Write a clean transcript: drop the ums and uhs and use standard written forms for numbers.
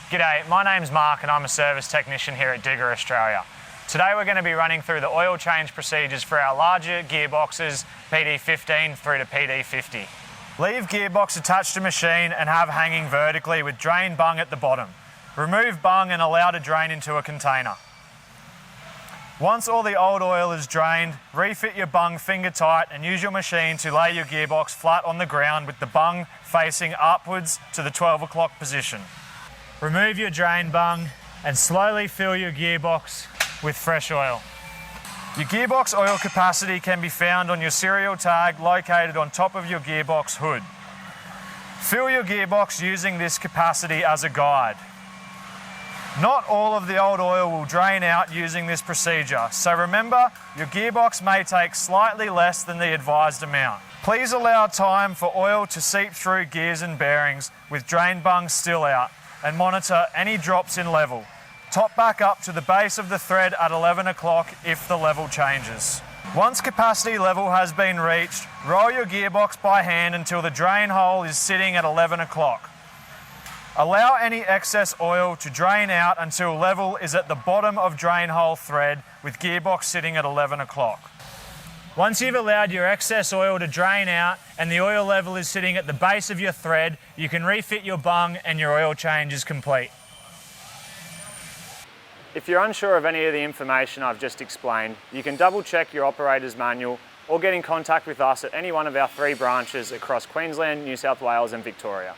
G'day, my name's Mark and I'm a service technician here at Digga, Australia. Today we're going to be running through the oil change procedures for our larger gearboxes, PD15 through to PD50. Leave gearbox attached to machine and have hanging vertically with drain bung at the bottom. Remove bung and allow to drain into a container. Once all the old oil is drained, refit your bung finger tight and use your machine to lay your gearbox flat on the ground with the bung facing upwards to the 12 o'clock position. Remove your drain bung and slowly fill your gearbox with fresh oil. Your gearbox oil capacity can be found on your serial tag located on top of your gearbox hood. Fill your gearbox using this capacity as a guide. Not all of the old oil will drain out using this procedure, so remember, your gearbox may take slightly less than the advised amount. Please allow time for oil to seep through gears and bearings with drain bung still out and monitor any drops in level. Top back up to the base of the thread at 11 o'clock if the level changes. Once capacity level has been reached, roll your gearbox by hand until the drain hole is sitting at 11 o'clock. Allow any excess oil to drain out until level is at the bottom of drain hole thread with gearbox sitting at 11 o'clock. Once you've allowed your excess oil to drain out and the oil level is sitting at the base of your thread, you can refit your bung and your oil change is complete. If you're unsure of any of the information I've just explained, you can double check your operator's manual or get in contact with us at any one of our 3 branches across Queensland, New South Wales and Victoria.